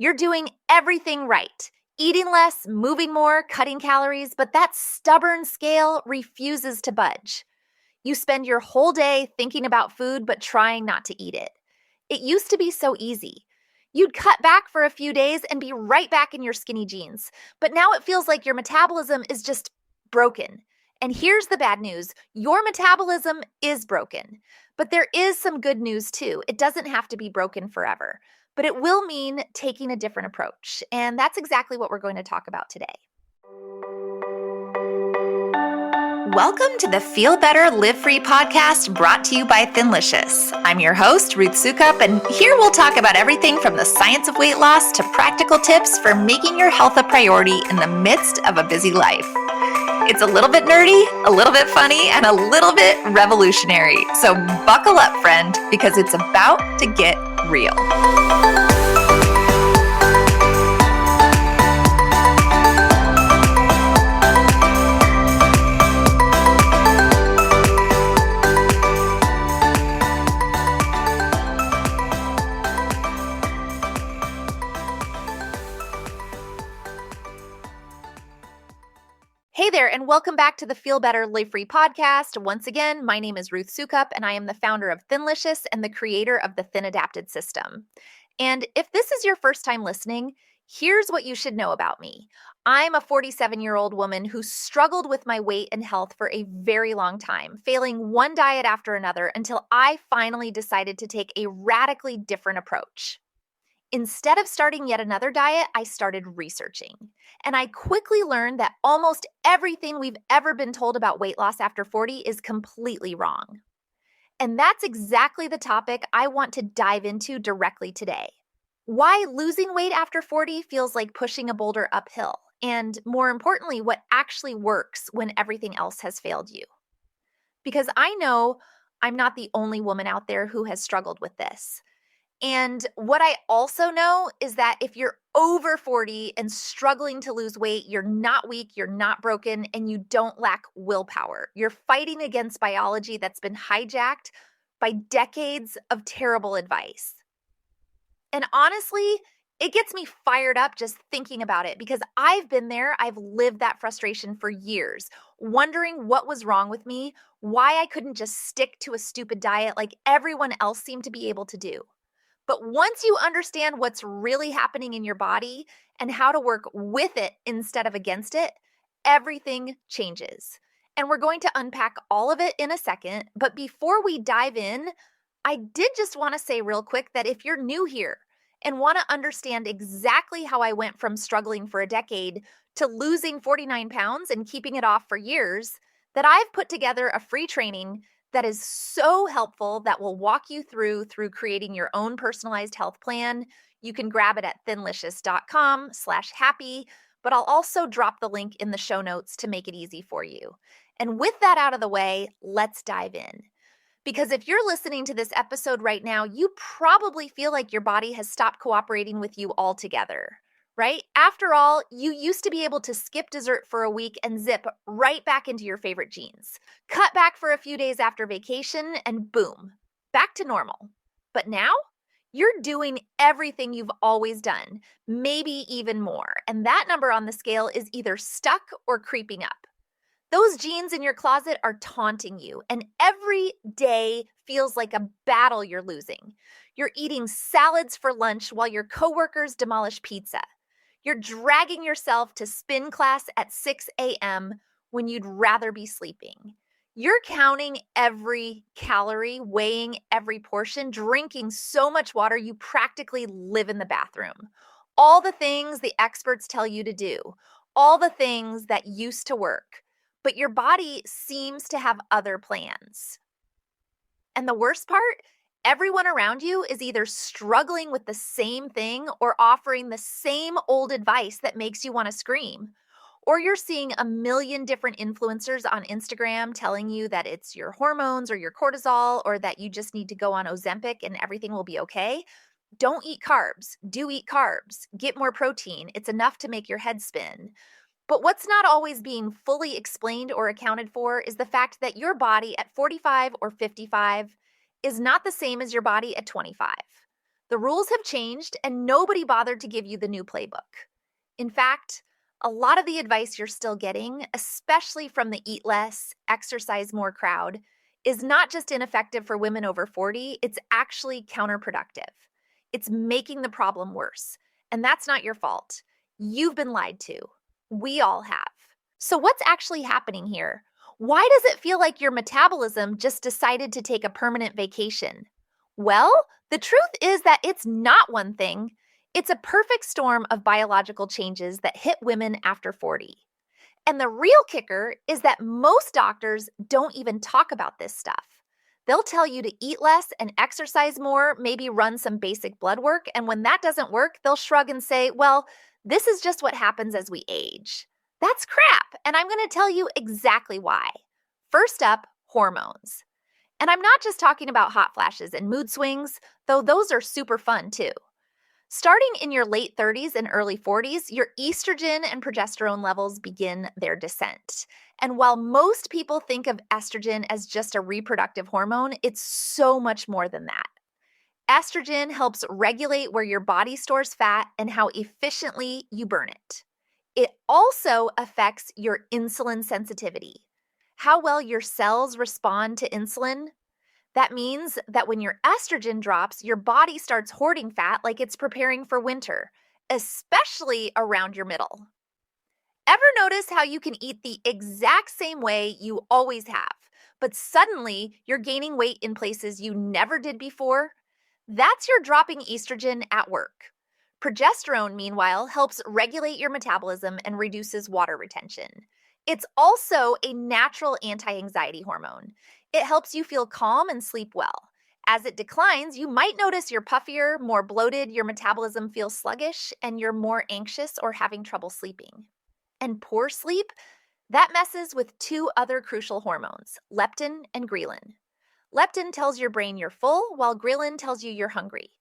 You're doing everything right. Eating less, moving more, cutting calories, but that stubborn scale refuses to budge. You spend your whole day thinking about food but trying not to eat it. It used to be so easy. You'd cut back for a few days and be right back in your skinny jeans. But now it feels like your metabolism is just broken. And here's the bad news. Your metabolism is broken. But there is some good news too. It doesn't have to be broken forever. But it will mean taking a different approach. And that's exactly what we're going to talk about today. Welcome to the Feel Better, Live Free podcast brought to you by Thinlicious. I'm your host, Ruth Sukup, and here we'll talk about everything from the science of weight loss to practical tips for making your health a priority in the midst of a busy life. It's a little bit nerdy, a little bit funny, and a little bit revolutionary. So buckle up, friend, because it's about to get real. Hey there, and welcome back to the Feel Better, Live Free podcast. Once again, my name is Ruth Sukup, and I am the founder of Thinlicious and the creator of the Thin Adapted System. And if this is your first time listening, here's what you should know about me. I'm a 47-year-old woman who struggled with my weight and health for a very long time, failing one diet after another until I finally decided to take a radically different approach. Instead of starting yet another diet, I started researching. And I quickly learned that almost everything we've ever been told about weight loss after 40 is completely wrong. And that's exactly the topic I want to dive into directly today. Why losing weight after 40 feels like pushing a boulder uphill, and more importantly, what actually works when everything else has failed you. Because I know I'm not the only woman out there who has struggled with this. And what I also know is that if you're over 40 and struggling to lose weight, you're not weak, you're not broken, and you don't lack willpower. You're fighting against biology that's been hijacked by decades of terrible advice. And honestly, it gets me fired up just thinking about it because I've been there. I've lived that frustration for years, wondering what was wrong with me, why I couldn't just stick to a stupid diet like everyone else seemed to be able to do. But once you understand what's really happening in your body and how to work with it instead of against it, everything changes. And we're going to unpack all of it in a second. But before we dive in, I did just want to say real quick that if you're new here and want to understand exactly how I went from struggling for a decade to losing 49 pounds and keeping it off for years, that I've put together a free training that is so helpful that will walk you through creating your own personalized health plan. You can grab it at thinlicious.com/happy, but I'll also drop the link in the show notes to make it easy for you. And with that out of the way, let's dive in. Because if you're listening to this episode right now, you probably feel like your body has stopped cooperating with you altogether. Right? After all, you used to be able to skip dessert for a week and zip right back into your favorite jeans. Cut back for a few days after vacation and boom, back to normal. But now, you're doing everything you've always done, maybe even more. And that number on the scale is either stuck or creeping up. Those jeans in your closet are taunting you, and every day feels like a battle you're losing. You're eating salads for lunch while your coworkers demolish pizza. You're dragging yourself to spin class at 6 a.m. when you'd rather be sleeping. You're counting every calorie, weighing every portion, drinking so much water you practically live in the bathroom. All the things the experts tell you to do, all the things that used to work, but your body seems to have other plans. And the worst part? Everyone around you is either struggling with the same thing or offering the same old advice that makes you want to scream. Or you're seeing a million different influencers on Instagram telling you that it's your hormones or your cortisol or that you just need to go on Ozempic and everything will be okay. Don't eat carbs. Do eat carbs. Get more protein. It's enough to make your head spin. But what's not always being fully explained or accounted for is the fact that your body at 45 or 55 is not the same as your body at 25. The rules have changed and nobody bothered to give you the new playbook. In fact, a lot of the advice you're still getting, especially from the eat less, exercise more crowd, is not just ineffective for women over 40, it's actually counterproductive. It's making the problem worse. And that's not your fault. You've been lied to. We all have. So what's actually happening here? Why does it feel like your metabolism just decided to take a permanent vacation? Well, the truth is that it's not one thing. It's a perfect storm of biological changes that hit women after 40. And the real kicker is that most doctors don't even talk about this stuff. They'll tell you to eat less and exercise more, maybe run some basic blood work, and when that doesn't work, they'll shrug and say, well, this is just what happens as we age. That's crap, and I'm going to tell you exactly why. First up, hormones. And I'm not just talking about hot flashes and mood swings, though those are super fun too. Starting in your late 30s and early 40s, your estrogen and progesterone levels begin their descent. And while most people think of estrogen as just a reproductive hormone, it's so much more than that. Estrogen helps regulate where your body stores fat and how efficiently you burn it. It also affects your insulin sensitivity, how well your cells respond to insulin. That means that when your estrogen drops, your body starts hoarding fat like it's preparing for winter, especially around your middle. Ever notice how you can eat the exact same way you always have, but suddenly you're gaining weight in places you never did before? That's your dropping estrogen at work. Progesterone, meanwhile, helps regulate your metabolism and reduces water retention. It's also a natural anti-anxiety hormone. It helps you feel calm and sleep well. As it declines, you might notice you're puffier, more bloated, your metabolism feels sluggish, and you're more anxious or having trouble sleeping. And poor sleep, that messes with two other crucial hormones, leptin and ghrelin. Leptin tells your brain you're full, while ghrelin tells you you're hungry.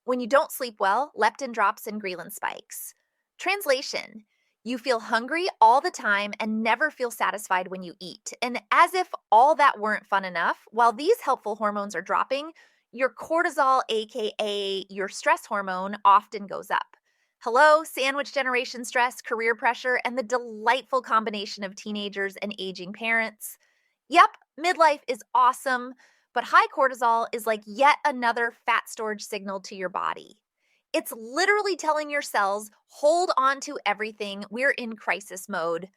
When you don't sleep well, leptin drops and ghrelin spikes. Translation: you feel hungry all the time and never feel satisfied when you eat. And as if all that weren't fun enough, while these helpful hormones are dropping, your cortisol, aka your stress hormone, often goes up. Hello, sandwich generation stress, career pressure, and the delightful combination of teenagers and aging parents. Yep, midlife is awesome, but high cortisol is like yet another fat storage signal to your body. It's literally telling your cells, hold on to everything, we're in crisis mode.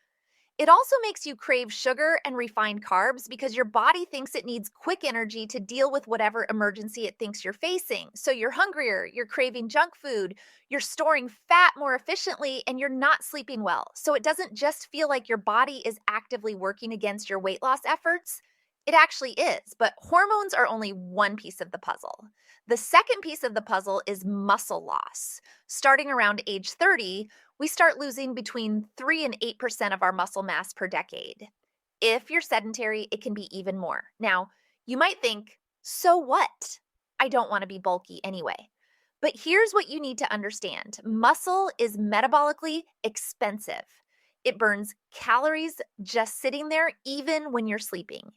It also makes you crave sugar and refined carbs because your body thinks it needs quick energy to deal with whatever emergency it thinks you're facing. So you're hungrier, you're craving junk food, you're storing fat more efficiently, and you're not sleeping well. So it doesn't just feel like your body is actively working against your weight loss efforts. It actually is, but hormones are only one piece of the puzzle. The second piece of the puzzle is muscle loss. Starting around age 30, we start losing between 3 and 8% of our muscle mass per decade. If you're sedentary, it can be even more. Now, you might think, so what? I don't want to be bulky anyway. But here's what you need to understand. Muscle is metabolically expensive. It burns calories just sitting there, even when you're sleeping.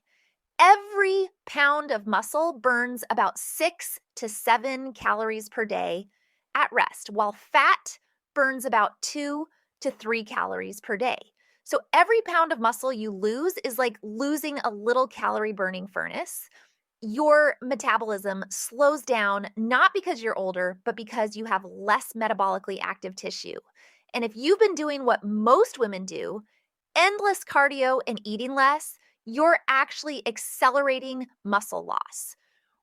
Every pound of muscle burns about 6 to 7 calories per day at rest, while fat burns about 2 to 3 calories per day. So every pound of muscle you lose is like losing a little calorie burning furnace. Your metabolism slows down, not because you're older, but because you have less metabolically active tissue. And if you've been doing what most women do, endless cardio and eating less, you're actually accelerating muscle loss.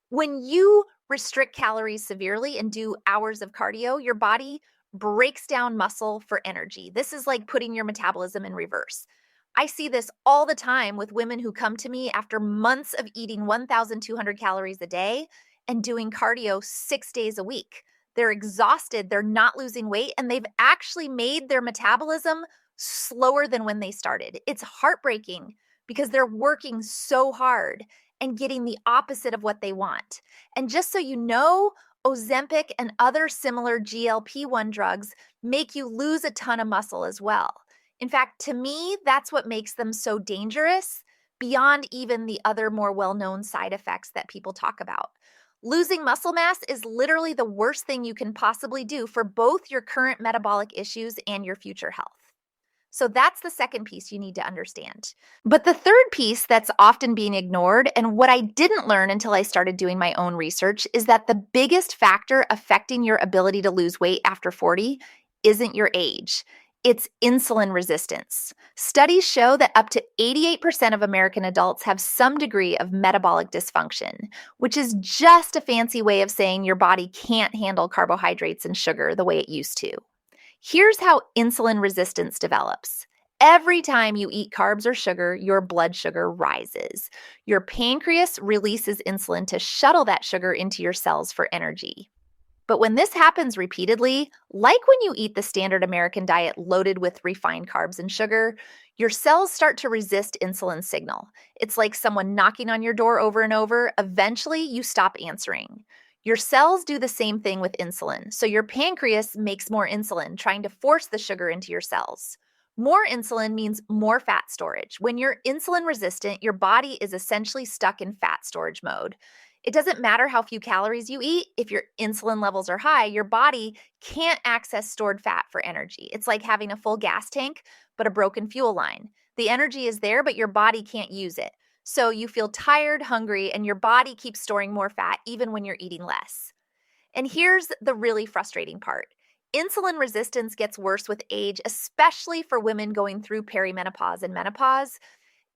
When you restrict calories severely and do hours of cardio, your body breaks down muscle for energy. This is like putting your metabolism in reverse. I see this all the time with women who come to me after months of eating 1,200 calories a day and doing cardio 6 days a week. They're exhausted, they're not losing weight, and they've actually made their metabolism slower than when they started. It's heartbreaking because they're working so hard and getting the opposite of what they want. And just so you know, Ozempic and other similar GLP-1 drugs make you lose a ton of muscle as well. In fact, to me, that's what makes them so dangerous beyond even the other more well-known side effects that people talk about. Losing muscle mass is literally the worst thing you can possibly do for both your current metabolic issues and your future health. So that's the second piece you need to understand. But the third piece that's often being ignored, and what I didn't learn until I started doing my own research, is that the biggest factor affecting your ability to lose weight after 40 isn't your age. It's insulin resistance. Studies show that up to 88% of American adults have some degree of metabolic dysfunction, which is just a fancy way of saying your body can't handle carbohydrates and sugar the way it used to. Here's how insulin resistance develops. Every time you eat carbs or sugar, your blood sugar rises. Your pancreas releases insulin to shuttle that sugar into your cells for energy. But when this happens repeatedly, like when you eat the standard American diet loaded with refined carbs and sugar, your cells start to resist insulin's signal. It's like someone knocking on your door over and over. Eventually, you stop answering. Your cells do the same thing with insulin, so your pancreas makes more insulin, trying to force the sugar into your cells. More insulin means more fat storage. When you're insulin resistant, your body is essentially stuck in fat storage mode. It doesn't matter how few calories you eat. If your insulin levels are high, your body can't access stored fat for energy. It's like having a full gas tank, but a broken fuel line. The energy is there, but your body can't use it. So you feel tired, hungry, and your body keeps storing more fat even when you're eating less. And here's the really frustrating part. Insulin resistance gets worse with age, especially for women going through perimenopause and menopause.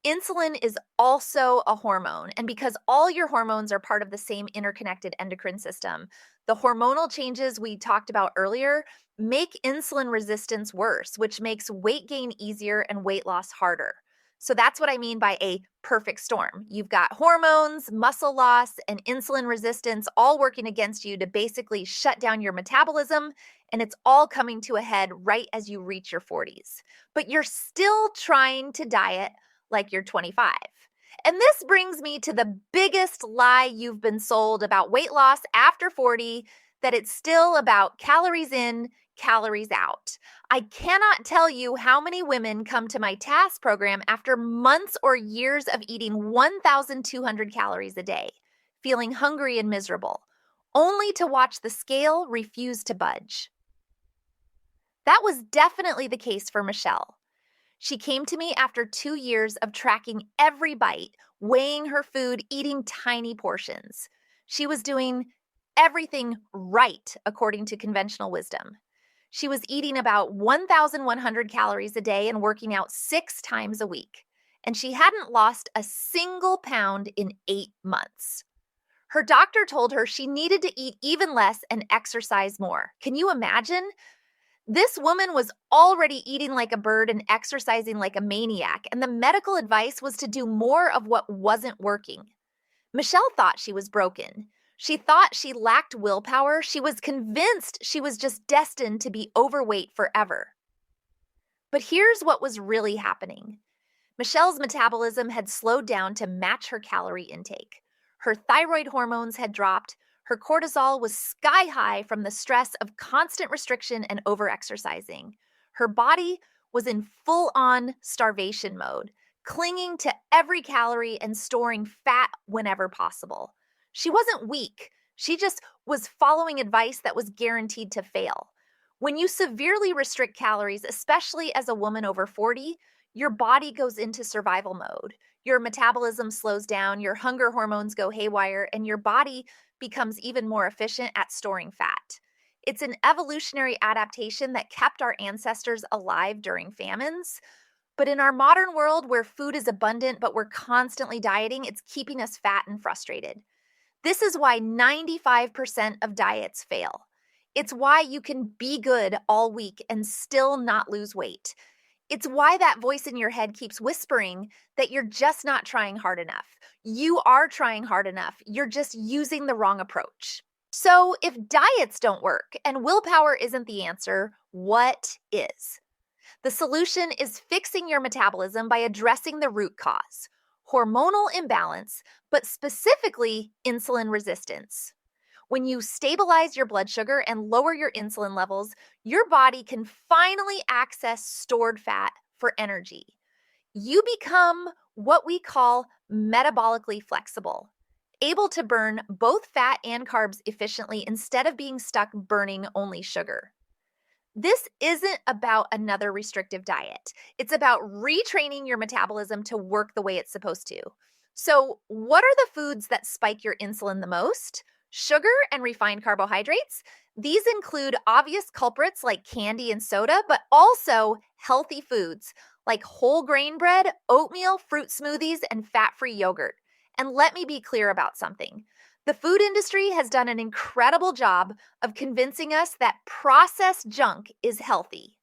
Insulin is also a hormone, and because all your hormones are part of the same interconnected endocrine system, the hormonal changes we talked about earlier make insulin resistance worse, which makes weight gain easier and weight loss harder. So that's what I mean by a perfect storm. You've got hormones, muscle loss, and insulin resistance all working against you to basically shut down your metabolism, and it's all coming to a head right as you reach your 40s. But you're still trying to diet like you're 25. And this brings me to the biggest lie you've been sold about weight loss after 40, that it's still about calories in, calories out. I cannot tell you how many women come to my TASK program after months or years of eating 1,200 calories a day, feeling hungry and miserable, only to watch the scale refuse to budge. That was definitely the case for Michelle. She came to me after 2 years of tracking every bite, weighing her food, eating tiny portions. She was doing everything right according to conventional wisdom. She was eating about 1,100 calories a day and working out 6 times a week. And she hadn't lost a single pound in 8 months. Her doctor told her she needed to eat even less and exercise more. Can you imagine? This woman was already eating like a bird and exercising like a maniac, and the medical advice was to do more of what wasn't working. Michelle thought she was broken. She thought she lacked willpower. She was convinced she was just destined to be overweight forever. But here's what was really happening. Michelle's metabolism had slowed down to match her calorie intake. Her thyroid hormones had dropped. Her cortisol was sky high from the stress of constant restriction and overexercising. Her body was in full-on starvation mode, clinging to every calorie and storing fat whenever possible. She wasn't weak. She just was following advice that was guaranteed to fail. When you severely restrict calories, especially as a woman over 40, your body goes into survival mode. Your metabolism slows down, your hunger hormones go haywire, and your body becomes even more efficient at storing fat. It's an evolutionary adaptation that kept our ancestors alive during famines. But in our modern world where food is abundant but we're constantly dieting, it's keeping us fat and frustrated. This is why 95% of diets fail. It's why you can be good all week and still not lose weight. It's why that voice in your head keeps whispering that you're just not trying hard enough. You are trying hard enough. You're just using the wrong approach. So if diets don't work and willpower isn't the answer, what is? The solution is fixing your metabolism by addressing the root cause, hormonal imbalance, but specifically insulin resistance. When you stabilize your blood sugar and lower your insulin levels, your body can finally access stored fat for energy. You become what we call metabolically flexible. able to burn both fat and carbs efficiently instead of being stuck burning only sugar. This isn't about another restrictive diet. It's about retraining your metabolism to work the way it's supposed to. So, what are the foods that spike your insulin the most? Sugar and refined carbohydrates. These include obvious culprits like candy and soda, but also healthy foods like whole grain bread, oatmeal, fruit smoothies, and fat-free yogurt. And let me be clear about something. The food industry has done an incredible job of convincing us that processed junk is healthy.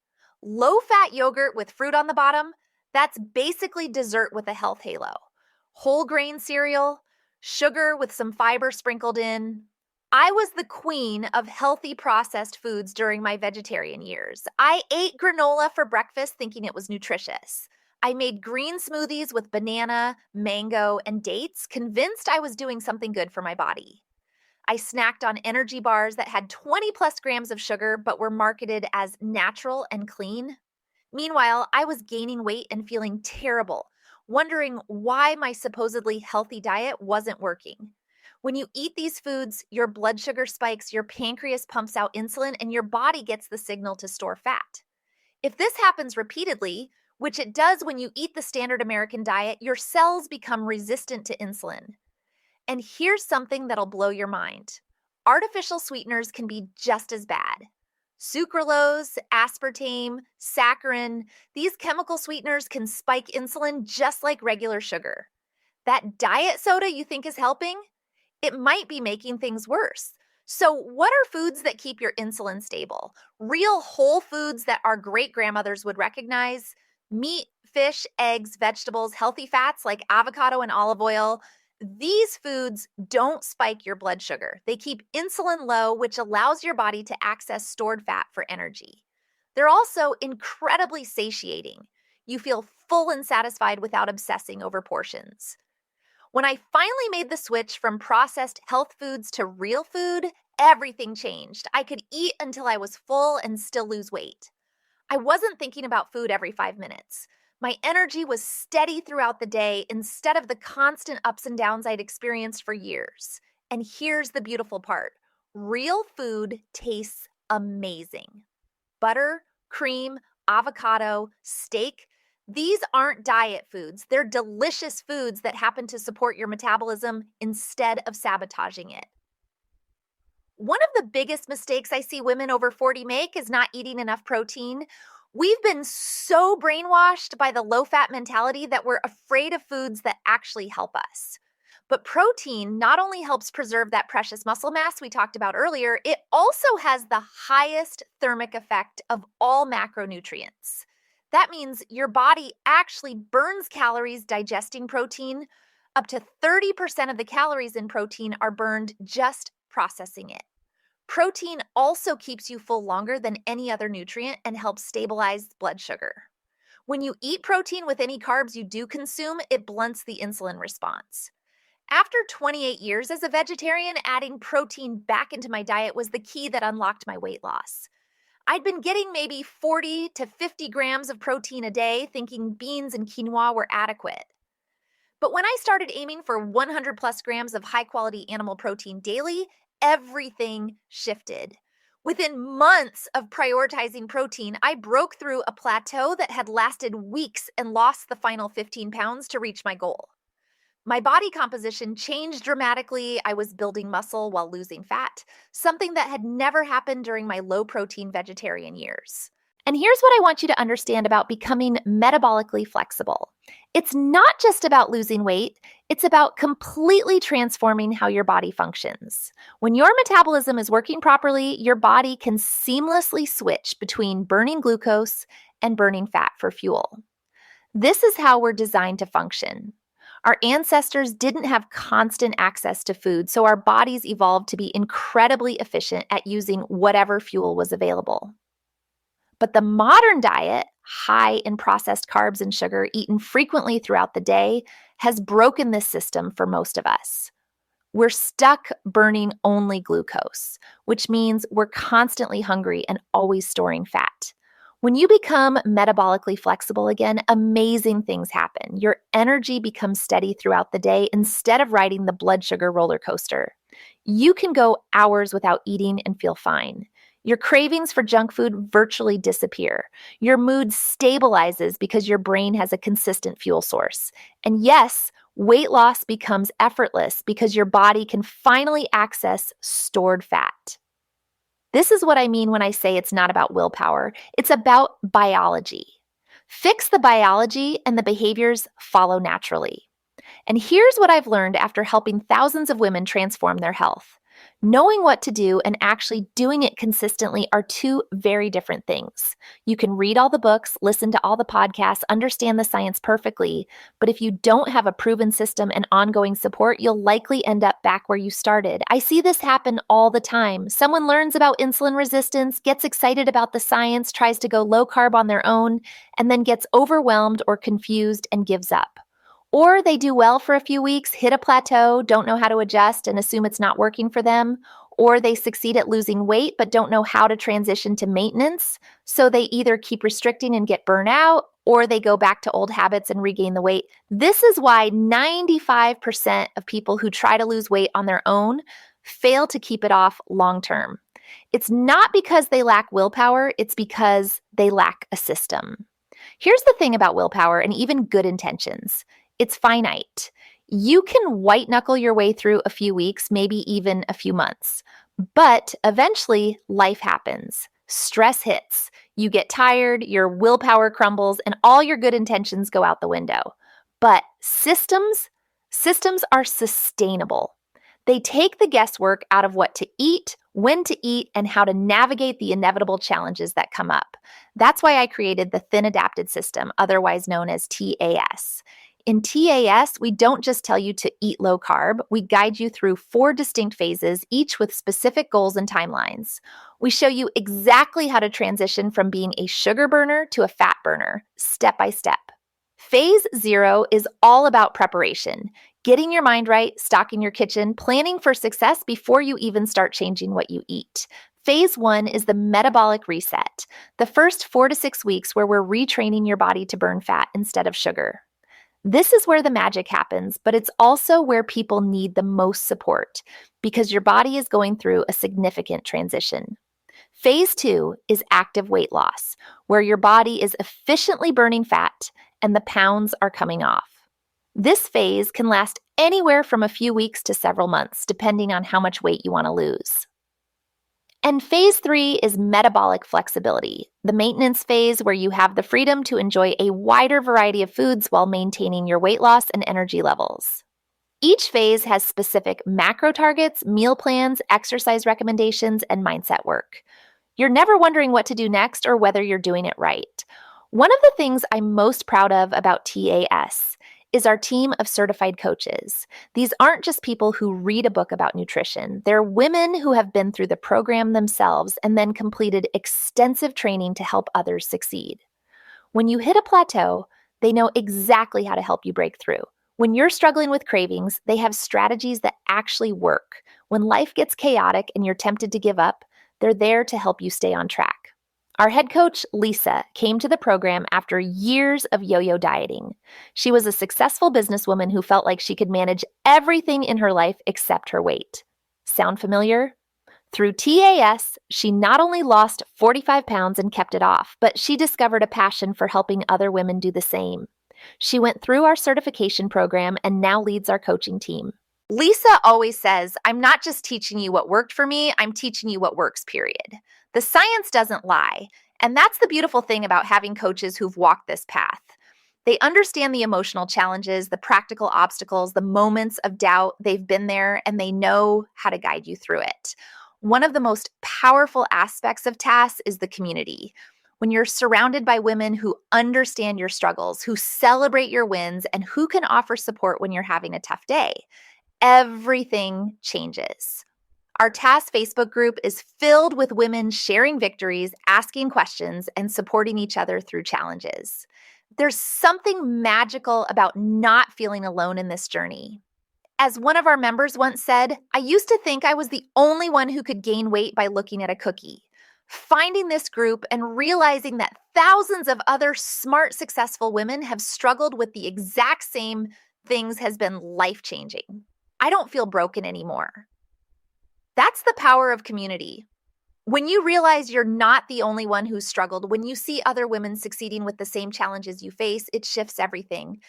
Low-fat yogurt with fruit on the bottom, that's basically dessert with a health halo. Whole grain cereal, sugar with some fiber sprinkled in. I was the queen of healthy processed foods during my vegetarian years. I ate granola for breakfast thinking it was nutritious. I made green smoothies with banana, mango, and dates, convinced I was doing something good for my body. I snacked on energy bars that had 20 plus grams of sugar but were marketed as natural and clean. Meanwhile, I was gaining weight and feeling terrible, wondering why my supposedly healthy diet wasn't working. When you eat these foods, your blood sugar spikes, your pancreas pumps out insulin, and your body gets the signal to store fat. If this happens repeatedly, which it does when you eat the standard American diet, your cells become resistant to insulin. And here's something that'll blow your mind. Artificial sweeteners can be just as bad. Sucralose, aspartame, saccharin, these chemical sweeteners can spike insulin just like regular sugar. That diet soda you think is helping? It might be making things worse. So what are foods that keep your insulin stable? Real whole foods that our great-grandmothers would recognize: meat, fish, eggs, vegetables, healthy fats like avocado and olive oil. These foods don't spike your blood sugar. They keep insulin low, which allows your body to access stored fat for energy. They're also incredibly satiating. You feel full and satisfied without obsessing over portions. When I finally made the switch from processed health foods to real food, everything changed. I could eat until I was full and still lose weight. I wasn't thinking about food every 5 minutes. My energy was steady throughout the day instead of the constant ups and downs I'd experienced for years. And here's the beautiful part. Real food tastes amazing. Butter, cream, avocado, steak. These aren't diet foods. They're delicious foods that happen to support your metabolism instead of sabotaging it. One of the biggest mistakes I see women over 40 make is not eating enough protein. We've been so brainwashed by the low-fat mentality that we're afraid of foods that actually help us. But protein not only helps preserve that precious muscle mass we talked about earlier, it also has the highest thermic effect of all macronutrients. That means your body actually burns calories digesting protein. Up to 30% of the calories in protein are burned just processing it. Protein also keeps you full longer than any other nutrient and helps stabilize blood sugar. When you eat protein with any carbs you do consume, it blunts the insulin response. After 28 years as a vegetarian, adding protein back into my diet was the key that unlocked my weight loss. I'd been getting maybe 40 to 50 grams of protein a day, thinking beans and quinoa were adequate. But when I started aiming for 100 plus grams of high-quality animal protein daily, everything shifted. Within months of prioritizing protein, I broke through a plateau that had lasted weeks and lost the final 15 pounds to reach my goal. My body composition changed dramatically. I was building muscle while losing fat, something that had never happened during my low-protein vegetarian years. And here's what I want you to understand about becoming metabolically flexible. It's not just about losing weight, it's about completely transforming how your body functions. When your metabolism is working properly, your body can seamlessly switch between burning glucose and burning fat for fuel. This is how we're designed to function. Our ancestors didn't have constant access to food, so our bodies evolved to be incredibly efficient at using whatever fuel was available. But the modern diet, high in processed carbs and sugar eaten frequently throughout the day, has broken this system for most of us. We're stuck burning only glucose, which means we're constantly hungry and always storing fat. When you become metabolically flexible again, amazing things happen. Your energy becomes steady throughout the day instead of riding the blood sugar roller coaster. You can go hours without eating and feel fine. Your cravings for junk food virtually disappear. Your mood stabilizes because your brain has a consistent fuel source. And yes, weight loss becomes effortless because your body can finally access stored fat. This is what I mean when I say it's not about willpower. It's about biology. Fix the biology and the behaviors follow naturally. And here's what I've learned after helping thousands of women transform their health. Knowing what to do and actually doing it consistently are two very different things. You can read all the books, listen to all the podcasts, understand the science perfectly, but if you don't have a proven system and ongoing support, you'll likely end up back where you started. I see this happen all the time. Someone learns about insulin resistance, gets excited about the science, tries to go low carb on their own, and then gets overwhelmed or confused and gives up. Or they do well for a few weeks, hit a plateau, don't know how to adjust and assume it's not working for them. Or they succeed at losing weight but don't know how to transition to maintenance. So they either keep restricting and get burnt out, or they go back to old habits and regain the weight. This is why 95% of people who try to lose weight on their own fail to keep it off long term. It's not because they lack willpower, it's because they lack a system. Here's the thing about willpower and even good intentions. It's finite. You can white knuckle your way through a few weeks, maybe even a few months. But eventually, life happens. Stress hits. You get tired, your willpower crumbles, and all your good intentions go out the window. But systems are sustainable. They take the guesswork out of what to eat, when to eat, and how to navigate the inevitable challenges that come up. That's why I created the Thin Adapted System, otherwise known as TAS. In TAS, we don't just tell you to eat low carb. We guide you through 4 distinct phases, each with specific goals and timelines. We show you exactly how to transition from being a sugar burner to a fat burner, step by step. Phase 0 is all about preparation, getting your mind right, stocking your kitchen, planning for success before you even start changing what you eat. Phase 1 is the metabolic reset, the first 4 to 6 weeks where we're retraining your body to burn fat instead of sugar. This is where the magic happens, but it's also where people need the most support because your body is going through a significant transition. Phase 2 is active weight loss, where your body is efficiently burning fat and the pounds are coming off. This phase can last anywhere from a few weeks to several months, depending on how much weight you want to lose. And phase 3 is metabolic flexibility, the maintenance phase where you have the freedom to enjoy a wider variety of foods while maintaining your weight loss and energy levels. Each phase has specific macro targets, meal plans, exercise recommendations, and mindset work. You're never wondering what to do next or whether you're doing it right. One of the things I'm most proud of about TAS is our team of certified coaches. These aren't just people who read a book about nutrition. They're women who have been through the program themselves and then completed extensive training to help others succeed. When you hit a plateau, they know exactly how to help you break through. When you're struggling with cravings, they have strategies that actually work. When life gets chaotic and you're tempted to give up, they're there to help you stay on track. Our head coach, Lisa, came to the program after years of yo-yo dieting. She was a successful businesswoman who felt like she could manage everything in her life except her weight. Sound familiar? Through TAS, she not only lost 45 pounds and kept it off, but she discovered a passion for helping other women do the same. She went through our certification program and now leads our coaching team. Lisa always says, I'm not just teaching you what worked for me, I'm teaching you what works, period. The science doesn't lie, and that's the beautiful thing about having coaches who've walked this path. They understand the emotional challenges, the practical obstacles, the moments of doubt. They've been there, and they know how to guide you through it. One of the most powerful aspects of TAS is the community. When you're surrounded by women who understand your struggles, who celebrate your wins, and who can offer support when you're having a tough day, everything changes. Our TAS Facebook group is filled with women sharing victories, asking questions, and supporting each other through challenges. There's something magical about not feeling alone in this journey. As one of our members once said, I used to think I was the only one who could gain weight by looking at a cookie. Finding this group and realizing that thousands of other smart, successful women have struggled with the exact same things has been life-changing. I don't feel broken anymore. That's the power of community. When you realize you're not the only one who's struggled, when you see other women succeeding with the same challenges you face, it shifts everything.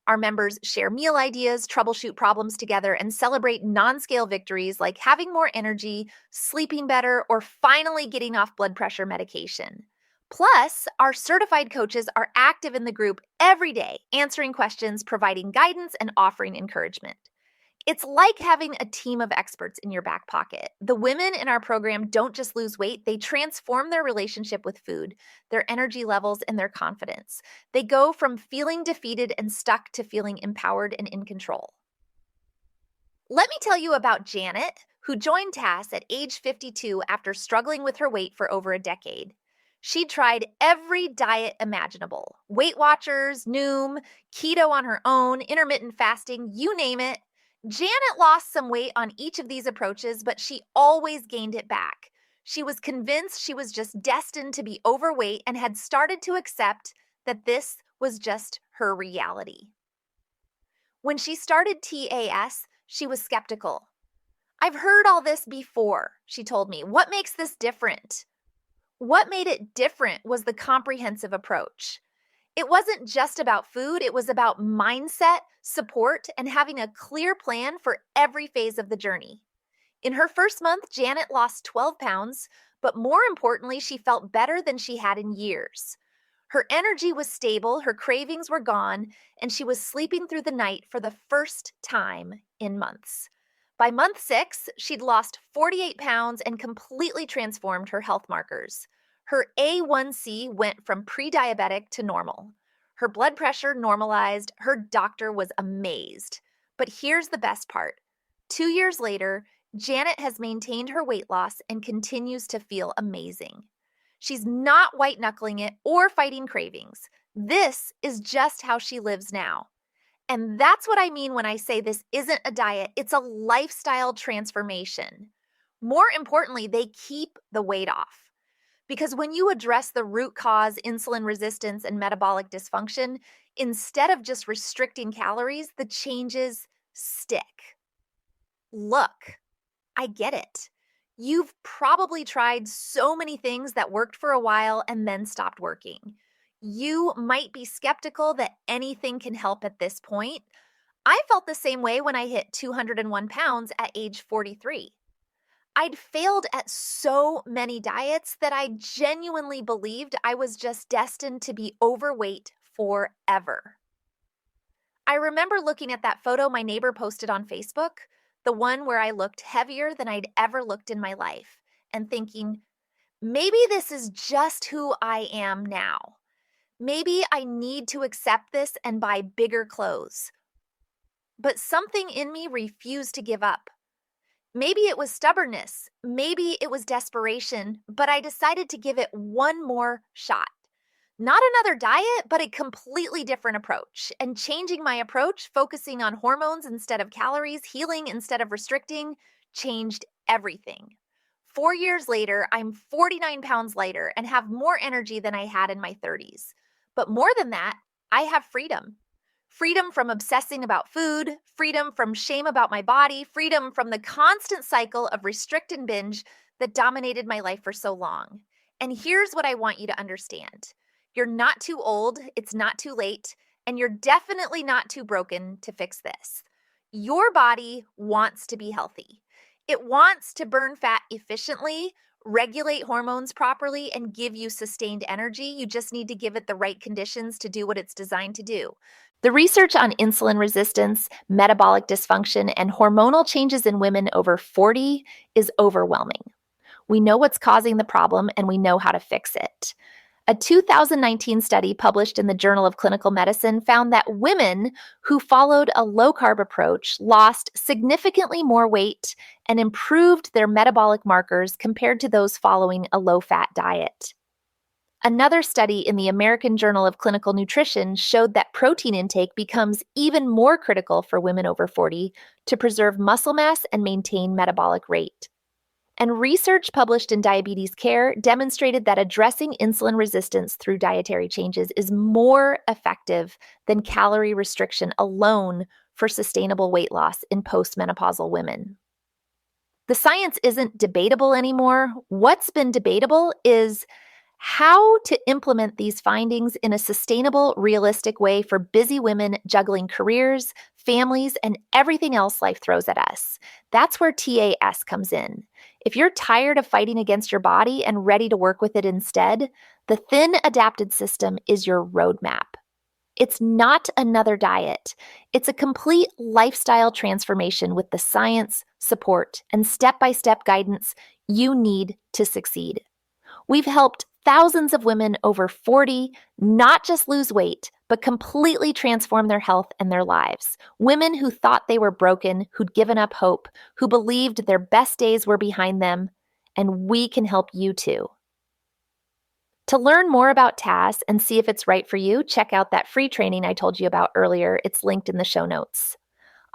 Our members share meal ideas, troubleshoot problems together, and celebrate non-scale victories like having more energy, sleeping better, or finally getting off blood pressure medication. Plus, our certified coaches are active in the group every day, answering questions, providing guidance, and offering encouragement. It's like having a team of experts in your back pocket. The women in our program don't just lose weight, they transform their relationship with food, their energy levels, and their confidence. They go from feeling defeated and stuck to feeling empowered and in control. Let me tell you about Janet, who joined TAS at age 52 after struggling with her weight for over a decade. She tried every diet imaginable: Weight Watchers, Noom, keto on her own, intermittent fasting, you name it. Janet lost some weight on each of these approaches, but she always gained it back. She was convinced she was just destined to be overweight and had started to accept that this was just her reality. When she started TAS, she was skeptical. "I've heard all this before," she told me. "What makes this different?" What made it different was the comprehensive approach. It wasn't just about food, it was about mindset, support, and having a clear plan for every phase of the journey. In her first month, Janet lost 12 pounds, but more importantly, she felt better than she had in years. Her energy was stable, her cravings were gone, and she was sleeping through the night for the first time in months. By month 6, she'd lost 48 pounds and completely transformed her health markers. Her A1C went from pre-diabetic to normal. Her blood pressure normalized. Her doctor was amazed. But here's the best part. 2 years later, Janet has maintained her weight loss and continues to feel amazing. She's not white-knuckling it or fighting cravings. This is just how she lives now. And that's what I mean when I say this isn't a diet, it's a lifestyle transformation. More importantly, they keep the weight off. Because when you address the root cause, insulin resistance, and metabolic dysfunction, instead of just restricting calories, the changes stick. Look, I get it. You've probably tried so many things that worked for a while and then stopped working. You might be skeptical that anything can help at this point. I felt the same way when I hit 201 pounds at age 43. I'd failed at so many diets that I genuinely believed I was just destined to be overweight forever. I remember looking at that photo my neighbor posted on Facebook, the one where I looked heavier than I'd ever looked in my life, and thinking, maybe this is just who I am now. Maybe I need to accept this and buy bigger clothes. But something in me refused to give up. Maybe it was stubbornness, maybe it was desperation, but I decided to give it one more shot. Not another diet, but a completely different approach. And changing my approach, focusing on hormones instead of calories, healing instead of restricting, changed everything. 4 years later, I'm 49 pounds lighter and have more energy than I had in my 30s. But more than that, I have freedom. Freedom from obsessing about food, freedom from shame about my body, freedom from the constant cycle of restrict and binge that dominated my life for so long. And here's what I want you to understand. You're not too old, it's not too late, and you're definitely not too broken to fix this. Your body wants to be healthy. It wants to burn fat efficiently, regulate hormones properly, and give you sustained energy. You just need to give it the right conditions to do what it's designed to do. The research on insulin resistance, metabolic dysfunction, and hormonal changes in women over 40 is overwhelming. We know what's causing the problem, and we know how to fix it. A 2019 study published in the Journal of Clinical Medicine found that women who followed a low-carb approach lost significantly more weight and improved their metabolic markers compared to those following a low-fat diet. Another study in the American Journal of Clinical Nutrition showed that protein intake becomes even more critical for women over 40 to preserve muscle mass and maintain metabolic rate. And research published in Diabetes Care demonstrated that addressing insulin resistance through dietary changes is more effective than calorie restriction alone for sustainable weight loss in postmenopausal women. The science isn't debatable anymore. What's been debatable is how to implement these findings in a sustainable, realistic way for busy women juggling careers, families, and everything else life throws at us. That's where TAS comes in. If you're tired of fighting against your body and ready to work with it instead, the Thin Adapted System is your roadmap. It's not another diet. It's a complete lifestyle transformation with the science, support, and step-by-step guidance you need to succeed. We've helped thousands of women over 40 not just lose weight, but completely transform their health and their lives. Women who thought they were broken, who'd given up hope, who believed their best days were behind them, and we can help you too. To learn more about TAS and see if it's right for you, check out that free training I told you about earlier. It's linked in the show notes.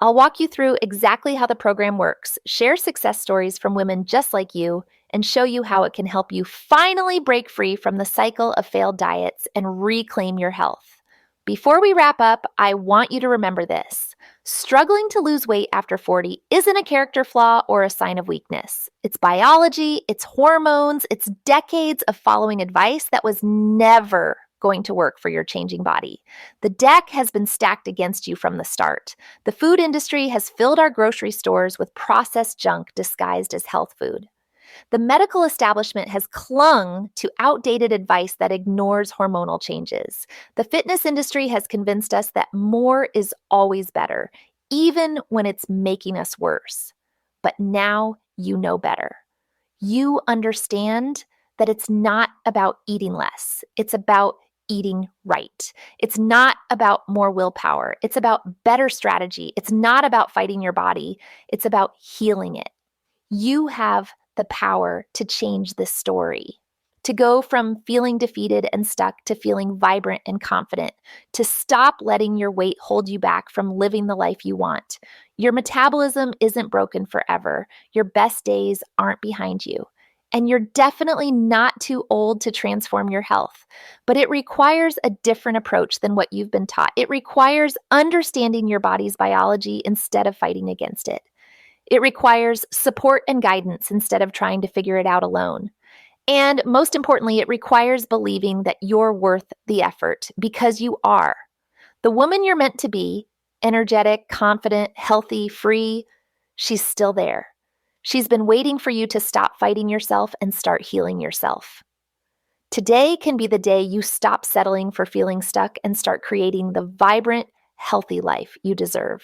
I'll walk you through exactly how the program works, share success stories from women just like you, and show you how it can help you finally break free from the cycle of failed diets and reclaim your health. Before we wrap up, I want you to remember this. Struggling to lose weight after 40 isn't a character flaw or a sign of weakness. It's biology, it's hormones, it's decades of following advice that was never going to work for your changing body. The deck has been stacked against you from the start. The food industry has filled our grocery stores with processed junk disguised as health food. The medical establishment has clung to outdated advice that ignores hormonal changes. The fitness industry has convinced us that more is always better, even when it's making us worse. But now you know better. You understand that it's not about eating less. It's about eating right. It's not about more willpower. It's about better strategy. It's not about fighting your body. It's about healing it. You have the power to change this story, to go from feeling defeated and stuck to feeling vibrant and confident, to stop letting your weight hold you back from living the life you want. Your metabolism isn't broken forever. Your best days aren't behind you. And you're definitely not too old to transform your health. But it requires a different approach than what you've been taught. It requires understanding your body's biology instead of fighting against it. It requires support and guidance instead of trying to figure it out alone. And most importantly, it requires believing that you're worth the effort because you are. The woman you're meant to be, energetic, confident, healthy, free, she's still there. She's been waiting for you to stop fighting yourself and start healing yourself. Today can be the day you stop settling for feeling stuck and start creating the vibrant, healthy life you deserve.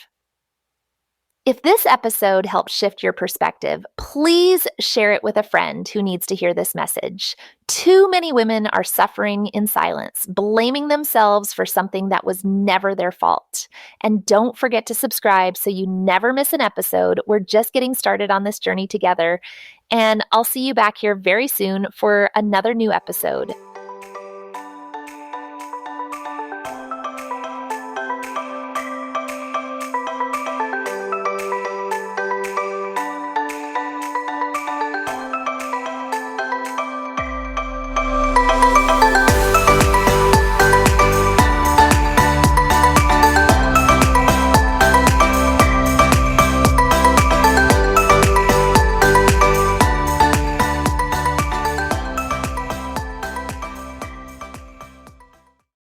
If this episode helped shift your perspective, please share it with a friend who needs to hear this message. Too many women are suffering in silence, blaming themselves for something that was never their fault. And don't forget to subscribe so you never miss an episode. We're just getting started on this journey together. And I'll see you back here very soon for another new episode.